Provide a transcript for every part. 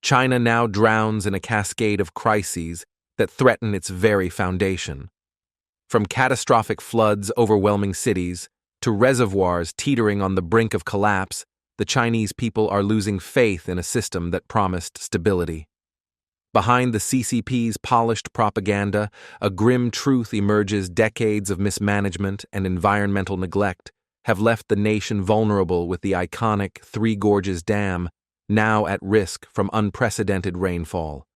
China now drowns in a cascade of crises that threaten its very foundation. From catastrophic floods overwhelming cities to reservoirs teetering on the brink of collapse, the Chinese people are losing faith in a system that promised stability. Behind the CCP's polished propaganda, a grim truth emerges: decades of mismanagement and environmental neglect have left the nation vulnerable, with the iconic Three Gorges Dam now at risk from unprecedented rainfall.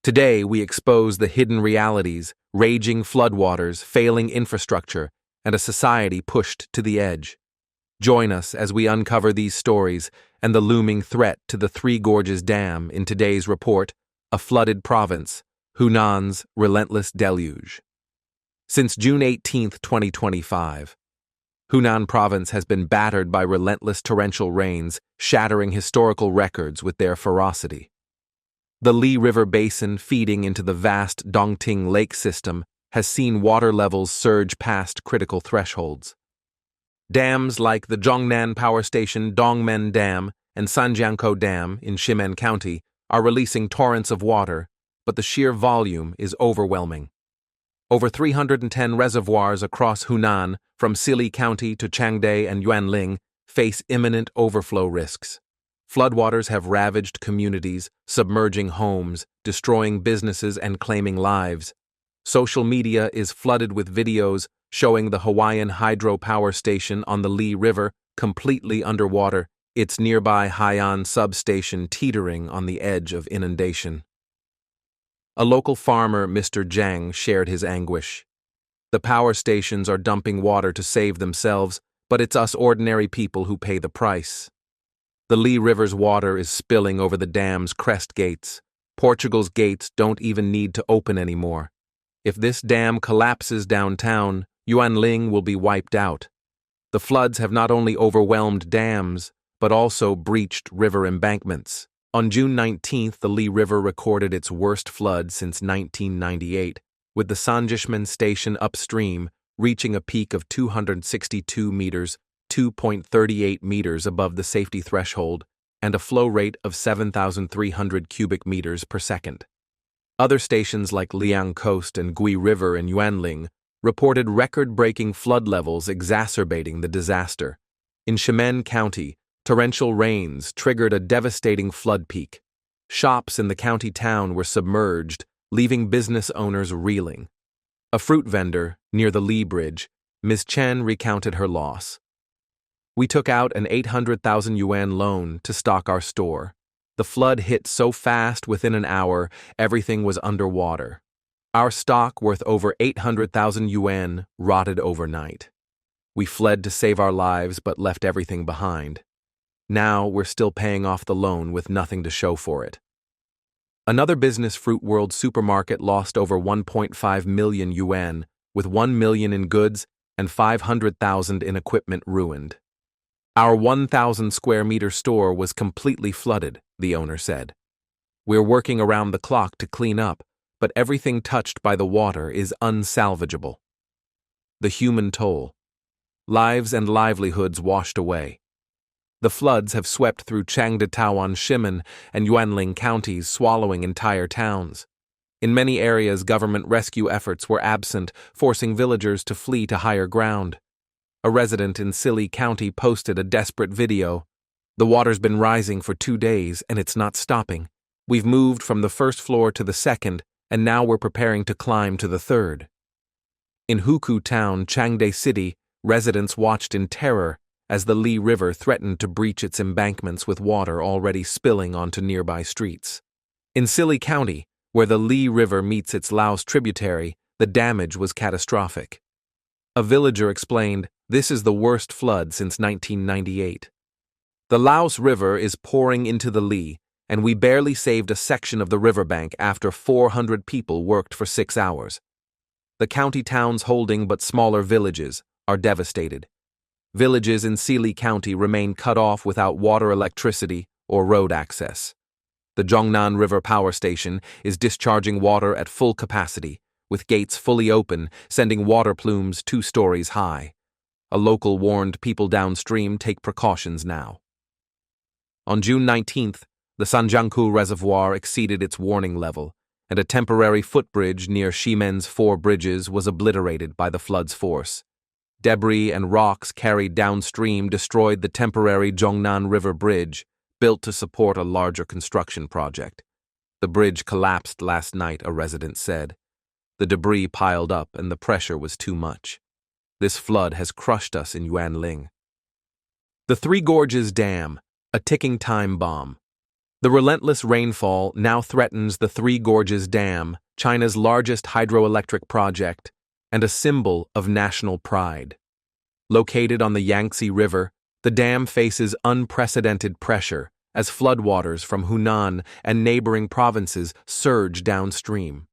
Today, we expose the hidden realities: raging floodwaters, failing infrastructure, and a society pushed to the edge. Join us as we uncover these stories and the looming threat to the Three Gorges Dam in today's report, A Flooded Province, Hunnan's Relentless Deluge. Since June 18, 2025, Hunan Province has been battered by relentless torrential rains, shattering historical records with their ferocity. The Li River Basin, feeding into the vast Dongting Lake system, has seen water levels surge past critical thresholds. Dams like the Zhongnan Power Station Dongmen Dam and Sanjiangkou Dam in Ximen County are releasing torrents of water, but the sheer volume is overwhelming. Over 310 reservoirs across Hunan, from Sili County to Changde and Yuanling, face imminent overflow risks. Floodwaters have ravaged communities, submerging homes, destroying businesses, and claiming lives. Social media is flooded with videos showing the Hawaiian hydropower station on the Li River completely underwater, its nearby Haiyan substation teetering on the edge of inundation. A local farmer, Mr. Zhang, shared his anguish. The power stations are dumping water to save themselves, but it's us ordinary people who pay the price. The Li River's water is spilling over the dam's crest gates. Portugal's gates don't even need to open anymore. If this dam collapses downtown, Yuanling will be wiped out. The floods have not only overwhelmed dams, but also breached river embankments. On June 19th, the Li River recorded its worst flood since 1998, with the Sanjishman station upstream reaching a peak of 262 meters, 2.38 meters above the safety threshold, and a flow rate of 7,300 cubic meters per second. Other stations like Liang Coast and Gui River in Yuanling reported record-breaking flood levels, exacerbating the disaster. In Ximen County, torrential rains triggered a devastating flood peak. Shops in the county town were submerged, leaving business owners reeling. A fruit vendor near the Li Bridge, Ms. Chen, recounted her loss. "We took out an 800,000 yuan loan to stock our store. The flood hit so fast, within an hour, everything was underwater. Our stock, worth over 800,000 yuan, rotted overnight. We fled to save our lives but left everything behind. Now we're still paying off the loan with nothing to show for it." Another business, Fruit World Supermarket, lost over 1.5 million yuan, with 1 million in goods and 500,000 in equipment ruined. "Our 1,000 square meter store was completely flooded," the owner said. "We're working around the clock to clean up, but everything touched by the water is unsalvageable." The human toll. Lives and livelihoods washed away. The floods have swept through Changde, Taoan, Ximen, and Yuanling counties, swallowing entire towns. In many areas, government rescue efforts were absent, forcing villagers to flee to higher ground. A resident in Sili County posted a desperate video. "The water's been rising for 2 days, and it's not stopping. We've moved from the first floor to the second, and now we're preparing to climb to the third." In Huku Town, Changde City, residents watched in terror as the Li River threatened to breach its embankments, with water already spilling onto nearby streets. In Sili County, where the Li River meets its Laos tributary, the damage was catastrophic. A villager explained, "This is the worst flood since 1998. The Laos River is pouring into the Li, and we barely saved a section of the riverbank after 400 people worked for 6 hours. The county towns holding but smaller villages are devastated. Villages in Sili County remain cut off without water, electricity, or road access. The Zhongnan River Power Station is discharging water at full capacity, with gates fully open, sending water plumes 2 stories high. A local warned people downstream, take precautions now." On June 19th, The Sanjiangkou Reservoir exceeded its warning level, and a temporary footbridge near Ximen's four bridges was obliterated by the flood's force. Debris and rocks carried downstream destroyed the temporary Zhongnan River Bridge, built to support a larger construction project. The bridge collapsed last night, a resident said. The debris piled up and the pressure was too much. This flood has crushed us in Yuanling. The Three Gorges Dam, a ticking time bomb. The relentless rainfall now threatens the Three Gorges Dam, China's largest hydroelectric project, and a symbol of national pride. Located on the Yangtze River, the dam faces unprecedented pressure as floodwaters from Hunan and neighboring provinces surge downstream.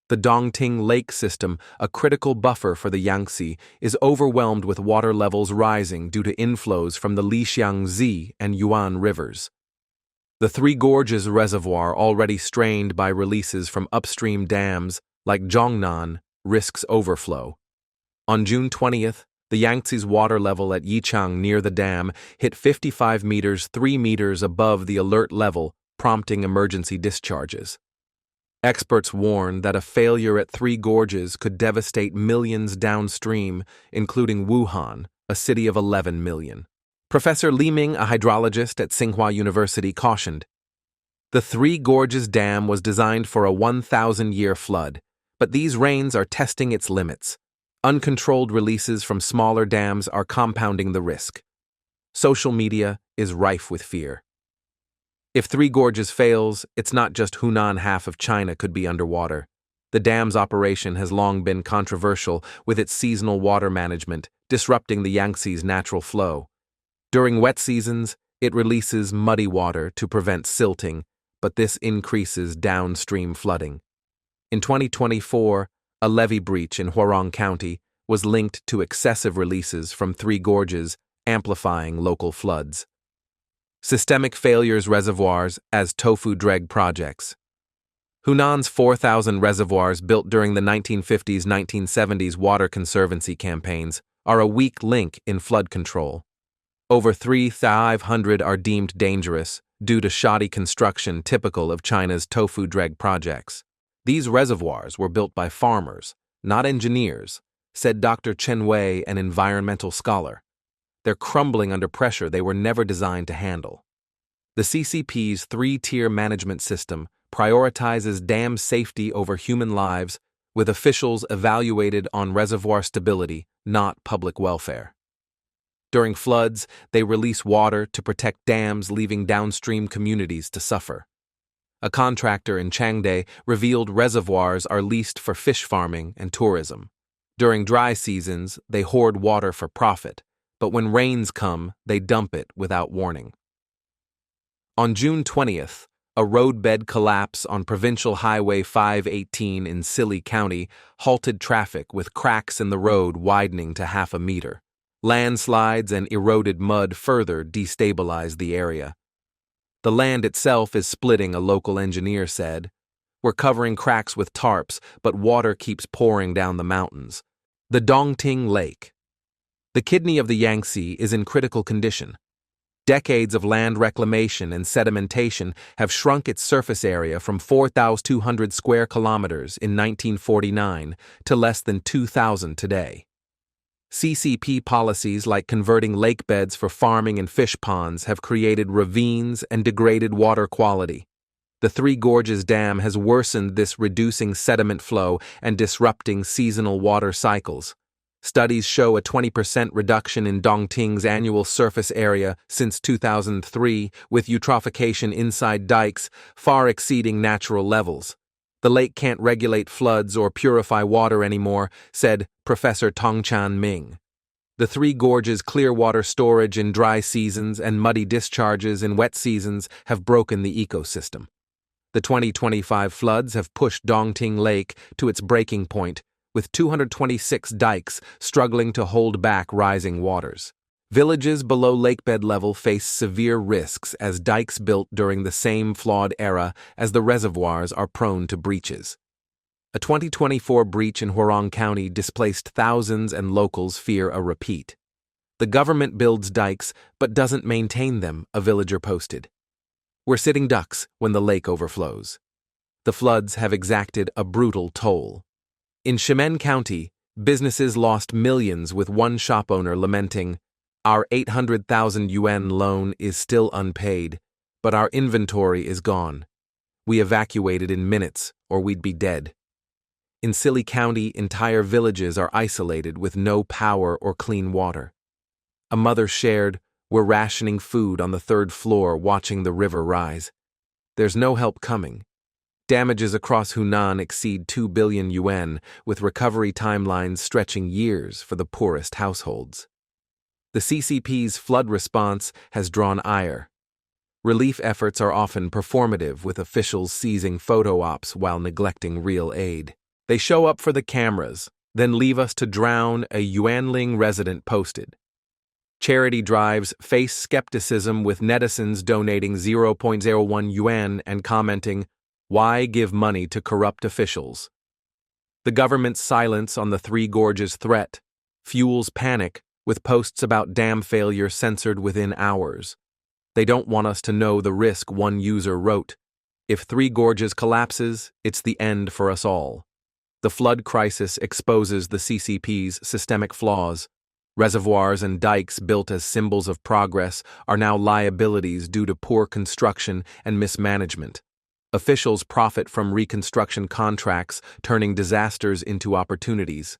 The Dongting Lake system, a critical buffer for the Yangtze, is overwhelmed with water levels rising due to inflows from the Lixiangzi and Yuan rivers. The Three Gorges Reservoir, already strained by releases from upstream dams like Zhongnan, risks overflow. On June 20th, the Yangtze's water level at Yichang near the dam hit 55 meters, 3 meters above the alert level, prompting emergency discharges. Experts warn that a failure at Three Gorges could devastate millions downstream, including Wuhan, a city of 11 million. Professor Li Ming, a hydrologist at Tsinghua University, cautioned, "The Three Gorges Dam was designed for a 1,000-year flood, but these rains are testing its limits. Uncontrolled releases from smaller dams are compounding the risk." Social media is rife with fear. If Three Gorges fails, it's not just Hunan half of China could be underwater. The dam's operation has long been controversial with its seasonal water management, disrupting the Yangtze's natural flow. During wet seasons, it releases muddy water to prevent silting, but this increases downstream flooding. In 2024, a levee breach in Huarong County was linked to excessive releases from Three Gorges, amplifying local floods. Systemic failures reservoirs as Tofu-Dreg projects. Hunan's 4,000 reservoirs built during the 1950s-1970s water conservancy campaigns are a weak link in flood control. Over 3,500 are deemed dangerous due to shoddy construction typical of China's Tofu-Dreg projects. These reservoirs were built by farmers, not engineers, said Dr. Chen Wei, an environmental scholar. They're crumbling under pressure they were never designed to handle. The CCP's three-tier management system prioritizes dam safety over human lives, with officials evaluated on reservoir stability, not public welfare. During floods, they release water to protect dams, leaving downstream communities to suffer. A contractor in Changde revealed reservoirs are leased for fish farming and tourism. During dry seasons, they hoard water for profit, but when rains come, they dump it without warning. On June 20th, a roadbed collapse on Provincial Highway 518 in Scilly County halted traffic with cracks in the road widening to half a meter. Landslides and eroded mud further destabilized the area. The land itself is splitting, a local engineer said. We're covering cracks with tarps, but water keeps pouring down the mountains. The Dongting Lake. The kidney of the Yangtze is in critical condition. Decades of land reclamation and sedimentation have shrunk its surface area from 4,200 square kilometers in 1949 to less than 2,000 today. CCP policies like converting lake beds for farming and fish ponds have created ravines and degraded water quality. The Three Gorges Dam has worsened this, reducing sediment flow and disrupting seasonal water cycles. Studies show a 20% reduction in Dongting's annual surface area since 2003, with eutrophication inside dikes far exceeding natural levels. The lake can't regulate floods or purify water anymore, said Professor Tongchan Ming. The Three Gorges clear water storage in dry seasons and muddy discharges in wet seasons have broken the ecosystem. The 2025 floods have pushed Dongting Lake to its breaking point, with 226 dikes struggling to hold back rising waters. Villages below lakebed level face severe risks as dikes built during the same flawed era as the reservoirs are prone to breaches. A 2024 breach in Huarong County displaced thousands and locals fear a repeat. The government builds dikes but doesn't maintain them, a villager posted. We're sitting ducks when the lake overflows. The floods have exacted a brutal toll. In Xiamen County, businesses lost millions, with one shop owner lamenting, "Our 800,000 yuan loan is still unpaid, but our inventory is gone. We evacuated in minutes, or we'd be dead." In Sili County, entire villages are isolated with no power or clean water. A mother shared, "We're rationing food on the third floor watching the river rise. There's no help coming." Damages across Hunan exceed 2 billion yuan, with recovery timelines stretching years for the poorest households. The CCP's flood response has drawn ire. Relief efforts are often performative, with officials seizing photo ops while neglecting real aid. They show up for the cameras, then leave us to drown, a Yuanling resident posted. Charity drives face skepticism, with netizens donating 0.01 yuan and commenting, "Why give money to corrupt officials?" The government's silence on the Three Gorges threat fuels panic, with posts about dam failure censored within hours. They don't want us to know the risk. One user wrote, "If Three Gorges collapses, it's the end for us all." The flood crisis exposes the CCP's systemic flaws. Reservoirs and dikes built as symbols of progress are now liabilities due to poor construction and mismanagement. Officials profit from reconstruction contracts, turning disasters into opportunities.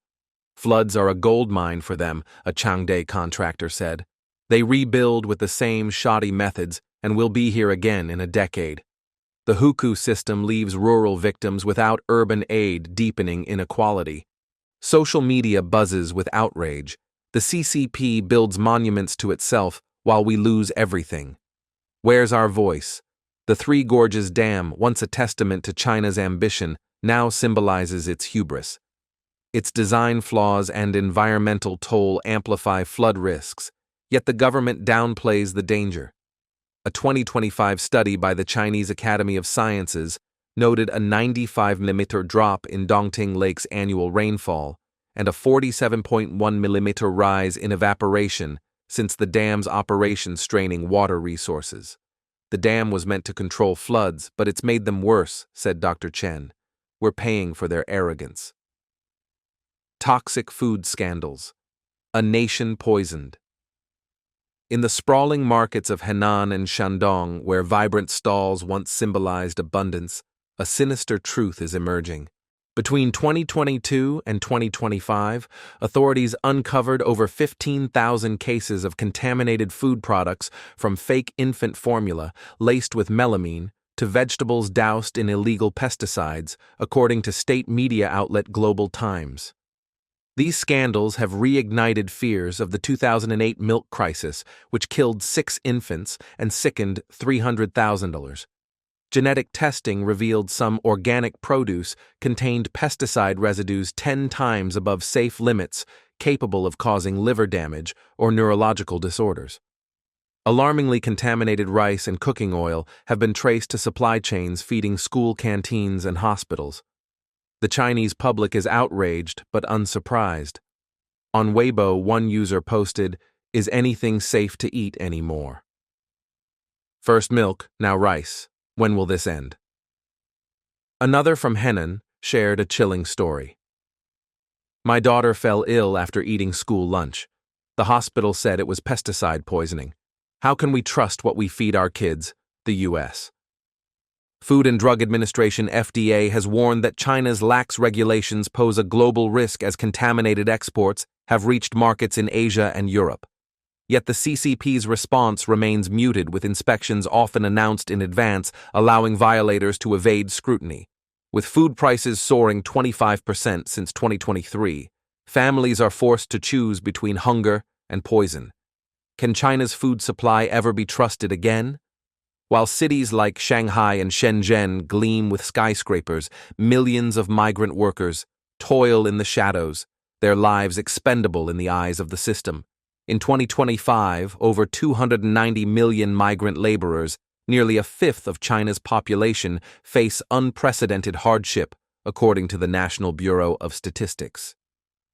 Floods are a goldmine for them, a Changde contractor said. They rebuild with the same shoddy methods and will be here again in a decade. The Hukou system leaves rural victims without urban aid, deepening inequality. Social media buzzes with outrage. The CCP builds monuments to itself while we lose everything. Where's our voice? The Three Gorges Dam, once a testament to China's ambition, now symbolizes its hubris. Its design flaws and environmental toll amplify flood risks, yet the government downplays the danger. A 2025 study by the Chinese Academy of Sciences noted a 95 mm drop in Dongting Lake's annual rainfall and a 47.1 mm rise in evaporation since the dam's operation, straining water resources. The dam was meant to control floods, but it's made them worse, said Dr. Chen. We're paying for their arrogance. Toxic food scandals. A nation poisoned. In the sprawling markets of Henan and Shandong, where vibrant stalls once symbolized abundance, a sinister truth is emerging. Between 2022 and 2025, authorities uncovered over 15,000 cases of contaminated food products, from fake infant formula laced with melamine to vegetables doused in illegal pesticides, according to state media outlet Global Times. These scandals have reignited fears of the 2008 milk crisis, which killed 6 infants and sickened $300,000. Genetic testing revealed some organic produce contained pesticide residues 10 times above safe limits, capable of causing liver damage or neurological disorders. Alarmingly contaminated rice and cooking oil have been traced to supply chains feeding school canteens and hospitals. The Chinese public is outraged but unsurprised. On Weibo, one user posted, "Is anything safe to eat anymore? First milk, now rice. When will this end?" Another from Henan shared a chilling story. "My daughter fell ill after eating school lunch. The hospital said it was pesticide poisoning. How can we trust what we feed our kids?" The U.S. Food and Drug Administration (FDA) has warned that China's lax regulations pose a global risk as contaminated exports have reached markets in Asia and Europe. Yet the CCP's response remains muted, with inspections often announced in advance, allowing violators to evade scrutiny. With food prices soaring 25% since 2023, families are forced to choose between hunger and poison. Can China's food supply ever be trusted again? While cities like Shanghai and Shenzhen gleam with skyscrapers, millions of migrant workers toil in the shadows, their lives expendable in the eyes of the system. In 2025, over 290 million migrant laborers, nearly a fifth of China's population, face unprecedented hardship, according to the National Bureau of Statistics.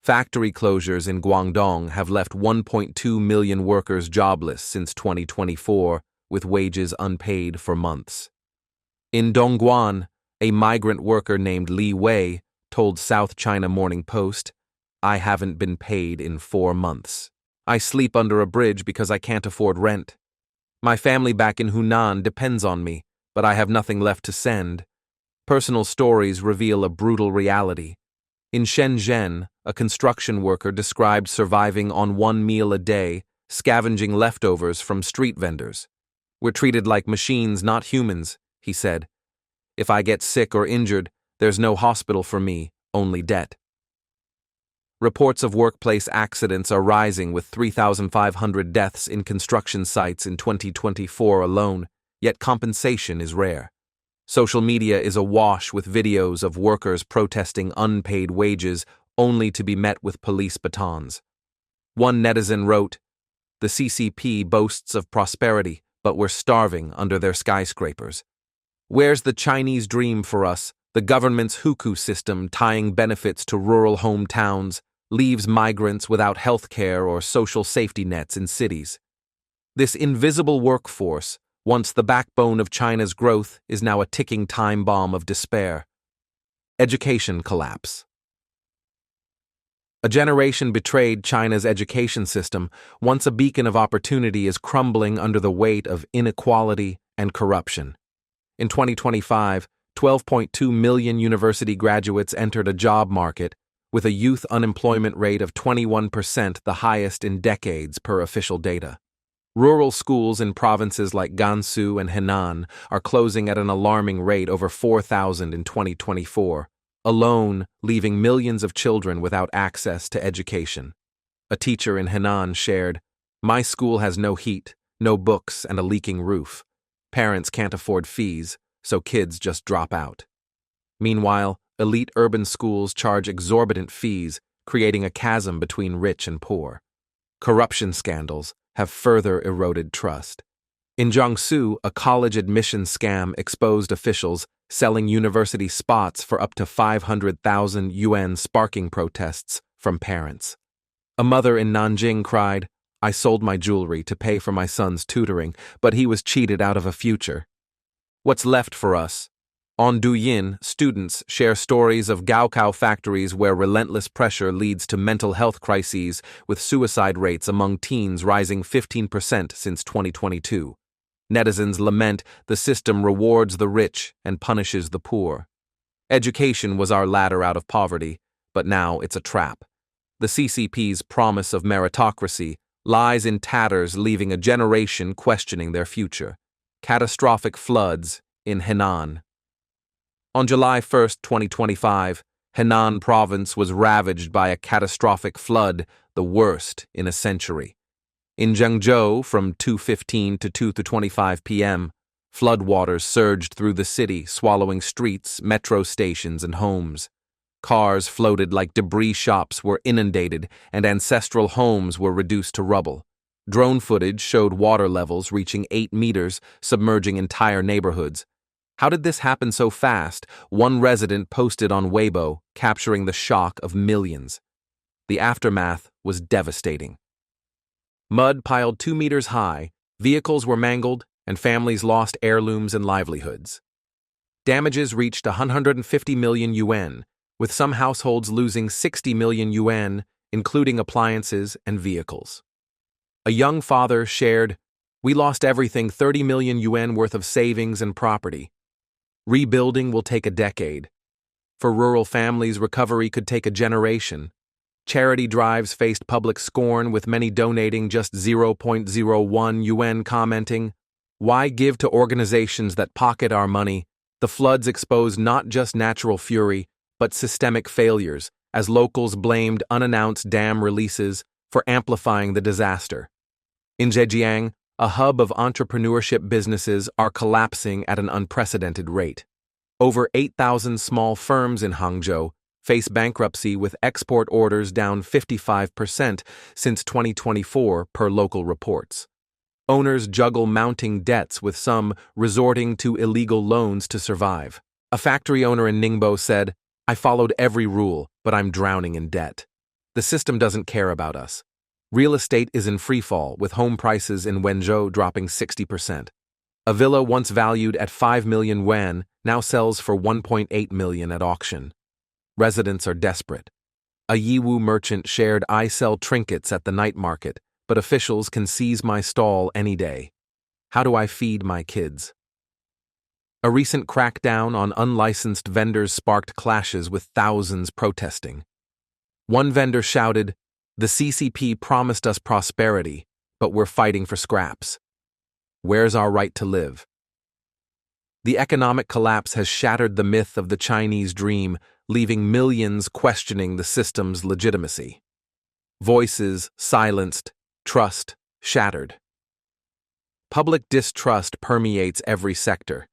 Factory closures in Guangdong have left 1.2 million workers jobless since 2024, with wages unpaid for months. In Dongguan, a migrant worker named Li Wei told South China Morning Post, "I haven't been paid in 4 months. I sleep under a bridge because I can't afford rent. My family back in Hunan depends on me, but I have nothing left to send." Personal stories reveal a brutal reality. In Shenzhen, a construction worker described surviving on 1 meal a day, scavenging leftovers from street vendors. "We're treated like machines, not humans," he said. "If I get sick or injured, there's no hospital for me, only debt." Reports of workplace accidents are rising, with 3,500 deaths in construction sites in 2024 alone, yet compensation is rare. Social media is awash with videos of workers protesting unpaid wages only to be met with police batons. One netizen wrote, "The CCP boasts of prosperity, but we're starving under their skyscrapers. Where's the Chinese dream for us? The government's hukou system, tying benefits to rural hometowns, leaves migrants without health care or social safety nets in cities. This invisible workforce, once the backbone of China's growth, is now a ticking time bomb of despair." Education collapse. A generation betrayed China's education system, once a beacon of opportunity, is crumbling under the weight of inequality and corruption. In 2025, 12.2 million university graduates entered a job market, with a youth unemployment rate of 21%, the highest in decades per official data. Rural schools in provinces like Gansu and Henan are closing at an alarming rate, over 4,000 in 2024, alone leaving millions of children without access to education. A teacher in Henan shared, "My school has no heat, no books, and a leaking roof. Parents can't afford fees, so kids just drop out." Meanwhile, elite urban schools charge exorbitant fees, creating a chasm between rich and poor. Corruption scandals have further eroded trust. In Jiangsu, a college admission scam exposed officials selling university spots for up to 500,000 yuan, sparking protests from parents. A mother in Nanjing cried, "I sold my jewelry to pay for my son's tutoring, but he was cheated out of a future." What's left for us? On Douyin, students share stories of Gaokao factories where relentless pressure leads to mental health crises, with suicide rates among teens rising 15% since 2022. Netizens lament the system rewards the rich and punishes the poor. Education was our ladder out of poverty, but now it's a trap. The CCP's promise of meritocracy lies in tatters, leaving a generation questioning their future. Catastrophic floods in Henan. On July 1, 2025, Henan province was ravaged by a catastrophic flood, the worst in a century. In Zhengzhou, from 2:15 to 2:25 p.m., floodwaters surged through the city, swallowing streets, metro stations, and homes. Cars floated like debris, shops were inundated, and ancestral homes were reduced to rubble. Drone footage showed water levels reaching 8 meters, submerging entire neighborhoods. "How did this happen so fast?" one resident posted on Weibo, capturing the shock of millions. The aftermath was devastating. Mud piled 2 meters high, vehicles were mangled, and families lost heirlooms and livelihoods. Damages reached 150 million yuan, with some households losing 60 million yuan, including appliances and vehicles. A young father shared, "We lost everything, 30 million yuan worth of savings and property. Rebuilding will take a decade. For rural families, recovery could take a generation." Charity drives faced public scorn, with many donating just 0.01 yuan, commenting, "Why give to organizations that pocket our money?" The floods exposed not just natural fury, but systemic failures, as locals blamed unannounced dam releases for amplifying the disaster. In Zhejiang, a hub of entrepreneurship, businesses are collapsing at an unprecedented rate. Over 8,000 small firms in Hangzhou face bankruptcy, with export orders down 55% since 2024 per local reports. Owners juggle mounting debts, with some resorting to illegal loans to survive. A factory owner in Ningbo said, "I followed every rule, but I'm drowning in debt. The system doesn't care about us." Real estate is in freefall, with home prices in Wenzhou dropping 60%. A villa once valued at 5 million yuan now sells for 1.8 million at auction. Residents are desperate. A Yiwu merchant shared "I sell trinkets at the night market, but officials can seize my stall any day. How do I feed my kids?" A recent crackdown on unlicensed vendors sparked clashes with thousands protesting. One vendor shouted, "The CCP promised us prosperity, but we're fighting for scraps. Where's our right to live?" The economic collapse has shattered the myth of the Chinese dream, leaving millions questioning the system's legitimacy. Voices silenced, trust shattered. Public distrust permeates every sector.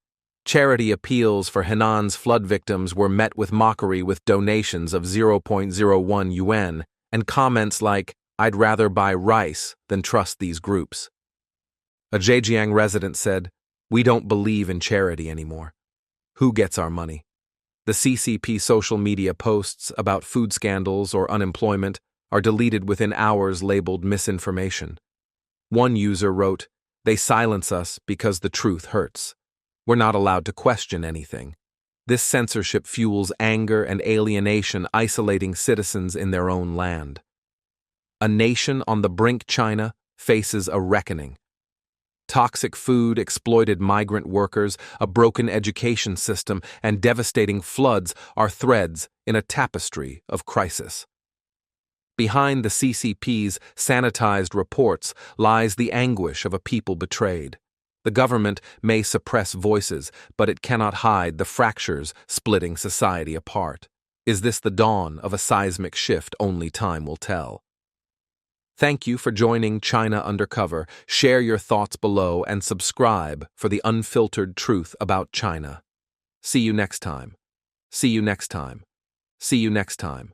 Charity appeals for Henan's flood victims were met with mockery with donations of 0.01 yuan and comments like, "I'd rather buy rice than trust these groups." A Zhejiang resident said, "We don't believe in charity anymore. Who gets our money?" The CCP social media posts about food scandals or unemployment are deleted within hours labeled misinformation. One user wrote, "They silence us because the truth hurts. We're not allowed to question anything." This censorship fuels anger and alienation, isolating citizens in their own land. A nation on the brink, China, faces a reckoning. Toxic food, exploited migrant workers, a broken education system, and devastating floods are threads in a tapestry of crisis. Behind the CCP's sanitized reports lies the anguish of a people betrayed. The government may suppress voices, but it cannot hide the fractures splitting society apart. Is this the dawn of a seismic shift? Only time will tell. Thank you for joining China Undercover. Share your thoughts below and subscribe for the unfiltered truth about China. See you next time. See you next time. See you next time.